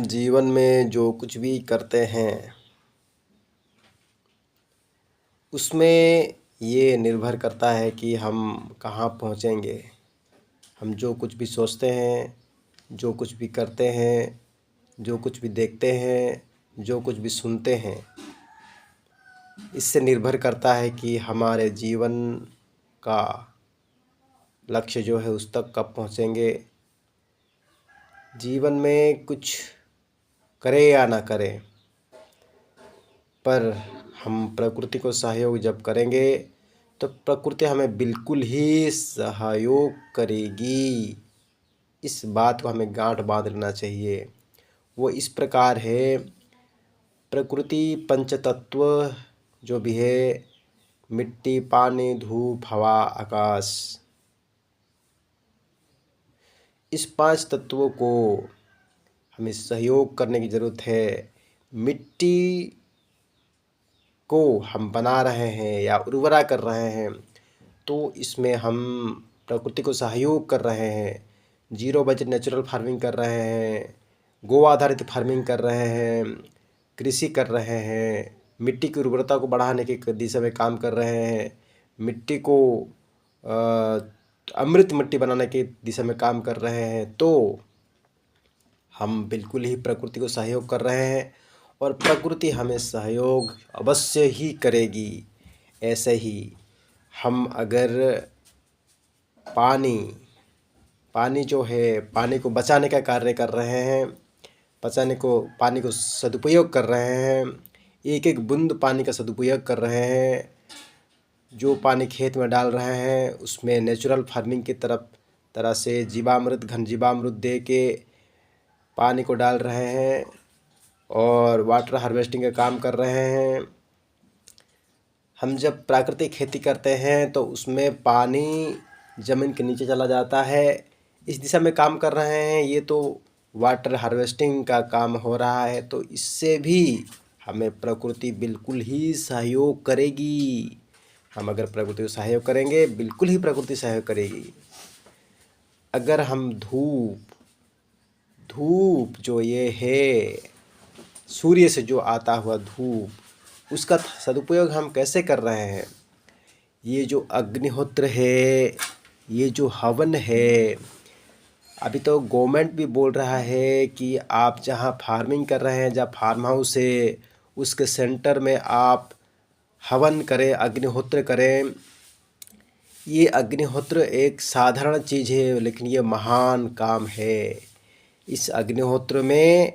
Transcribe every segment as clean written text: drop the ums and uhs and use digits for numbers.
जीवन में जो कुछ भी करते हैं उसमें ये निर्भर करता है कि हम कहाँ पहुँचेंगे। हम जो कुछ भी सोचते हैं, जो कुछ भी करते हैं, जो कुछ भी देखते हैं, जो कुछ भी सुनते हैं, इससे निर्भर करता है कि हमारे जीवन का लक्ष्य जो है उस तक कब पहुँचेंगे। जीवन में कुछ करें या ना करें, पर हम प्रकृति को सहयोग जब करेंगे तो प्रकृति हमें बिल्कुल ही सहयोग करेगी। इस बात को हमें गांठ बांध लेना चाहिए। वो इस प्रकार है, प्रकृति पंचतत्व जो भी है, मिट्टी, पानी, धूप, हवा, आकाश, इस पांच तत्वों को हमें सहयोग करने की ज़रूरत है। मिट्टी को हम बना रहे हैं या उर्वरा कर रहे हैं तो इसमें हम प्रकृति को सहयोग कर रहे हैं। जीरो बजट नेचुरल फार्मिंग कर रहे हैं, गो आधारित फार्मिंग कर रहे हैं, कृषि कर रहे हैं, मिट्टी की उर्वरता को बढ़ाने की दिशा में काम कर रहे हैं, मिट्टी को अमृत मिट्टी बनाने की दिशा में काम कर रहे हैं। तो हम बिल्कुल ही प्रकृति को सहयोग कर रहे हैं और प्रकृति हमें सहयोग अवश्य ही करेगी। ऐसे ही हम अगर पानी जो है, पानी को बचाने का कार्य कर रहे हैं, पानी को सदुपयोग कर रहे हैं, एक एक बूंद पानी का सदुपयोग कर रहे हैं, जो पानी खेत में डाल रहे हैं उसमें नेचुरल फार्मिंग की तरह से जीवामृत, घन जीवामृत दे के पानी को डाल रहे हैं और वाटर हार्वेस्टिंग का काम कर रहे हैं। हम जब प्राकृतिक खेती करते हैं तो उसमें पानी ज़मीन के नीचे चला जाता है, इस दिशा में काम कर रहे हैं। ये तो वाटर हार्वेस्टिंग का काम हो रहा है, तो इससे भी हमें प्रकृति बिल्कुल ही सहयोग करेगी। हम अगर प्रकृति को सहयोग करेंगे, बिल्कुल ही प्रकृति सहयोग करेगी। अगर हम धूप जो ये है, सूर्य से जो आता हुआ धूप, उसका सदुपयोग हम कैसे कर रहे हैं। ये जो अग्निहोत्र है, ये जो हवन है, अभी तो गवर्नमेंट भी बोल रहा है कि आप जहाँ फार्मिंग कर रहे हैं, जहाँ फार्म हाउस है, उसके सेंटर में आप हवन करें, अग्निहोत्र करें। ये अग्निहोत्र एक साधारण चीज़ है, लेकिन ये महान काम है। इस अग्निहोत्र में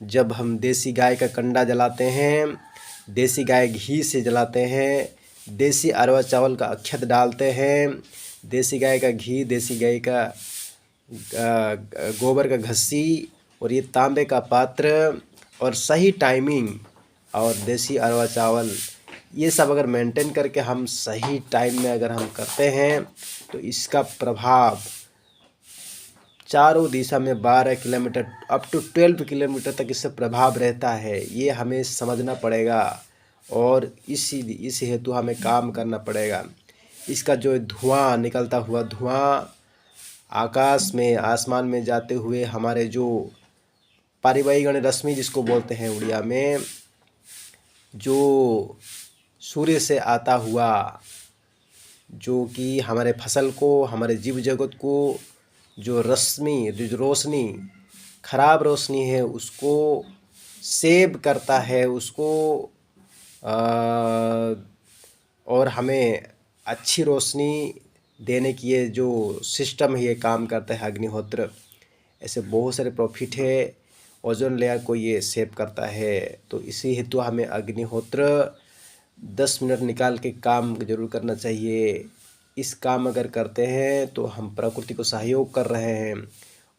जब हम देसी गाय का कंडा जलाते हैं, देसी गाय घी से जलाते हैं, देसी अरवा चावल का अक्षत डालते हैं, देसी गाय का घी, देसी गाय का गोबर का घस्सी और ये तांबे का पात्र और सही टाइमिंग और देसी अरवा चावल, ये सब अगर मेंटेन करके हम सही टाइम में अगर हम करते हैं तो इसका प्रभाव चारों दिशा में 12 किलोमीटर अप टू 12 किलोमीटर तक इससे प्रभाव रहता है। ये हमें समझना पड़ेगा और इस हेतु हमें काम करना पड़ेगा। इसका जो धुआं, निकलता हुआ धुआं आकाश में, आसमान में जाते हुए हमारे जो पारिवाहिक रश्मि जिसको बोलते हैं उड़िया में, जो सूर्य से आता हुआ, जो कि हमारे फसल को, हमारे जीव जगत को जो रश्मि, जो रोशनी, खराब रोशनी है उसको सेव करता है, उसको और हमें अच्छी रोशनी देने की ये जो सिस्टम है ये काम करता है अग्निहोत्र। ऐसे बहुत सारे प्रॉफिट है। ओजोन लेयर को ये सेव करता है, तो इसी हेतु हमें अग्निहोत्र 10 मिनट निकाल के काम जरूर करना चाहिए। इस काम अगर करते हैं तो हम प्रकृति को सहयोग कर रहे हैं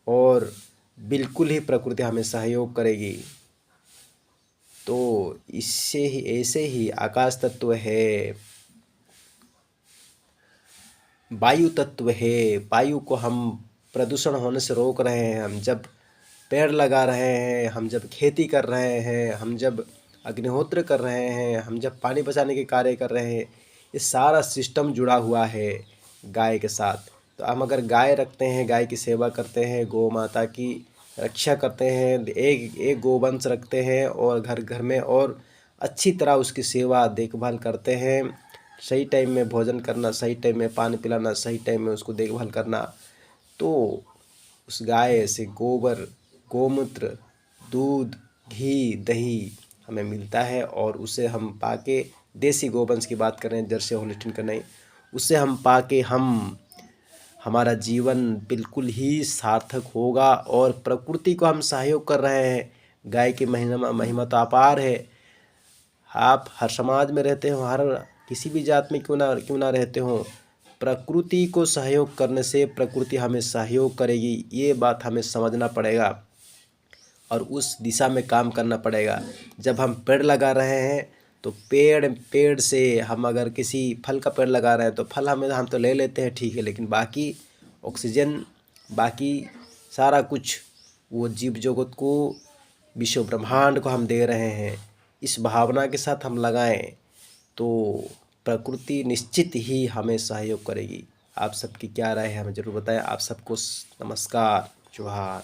और बिल्कुल ही प्रकृति हमें सहयोग करेगी। तो इससे ही, ऐसे ही आकाश तत्व है, वायु तत्व है, वायु को हम प्रदूषण होने से रोक रहे हैं। हम जब पेड़ लगा रहे हैं, हम जब खेती कर रहे हैं, हम जब अग्निहोत्र कर रहे हैं, हम जब पानी बचाने के कार्य कर रहे हैं, ये सारा सिस्टम जुड़ा हुआ है गाय के साथ। तो हम अगर गाय रखते हैं, गाय की सेवा करते हैं, गौ माता की, रक्षा करते हैं, एक एक गोवंश रखते हैं और घर घर में और अच्छी तरह उसकी सेवा देखभाल करते हैं। सही टाइम में भोजन करना, सही टाइम में पानी पिलाना, सही टाइम में उसको देखभाल करना, तो उस गाय से गोबर, गोमूत्र, दूध, घी, दही हमें मिलता है और उसे हम पाके, देसी गोवंश की बात करें, जर्सी होल्स्टीन का नहीं, उससे हम पाके हमारा जीवन बिल्कुल ही सार्थक होगा और प्रकृति को हम सहयोग कर रहे हैं। गाय की महिमा महिमा तो अपार है। आप हर समाज में रहते हो, हर किसी भी जात में क्यों ना रहते हो, प्रकृति को सहयोग करने से प्रकृति हमें सहयोग करेगी, ये बात हमें समझना पड़ेगा और उस दिशा में काम करना पड़ेगा। जब हम पेड़ लगा रहे हैं तो पेड़ से हम अगर किसी फल का पेड़ लगा रहे हैं तो फल हम तो ले लेते हैं, ठीक है, लेकिन बाकी ऑक्सीजन, बाकी सारा कुछ वो जीव जगत को, विश्व ब्रह्मांड को हम दे रहे हैं। इस भावना के साथ हम लगाएं तो प्रकृति निश्चित ही हमें सहयोग करेगी। आप सबकी क्या राय है हमें ज़रूर बताएं। आप सबको नमस्कार, जोहार।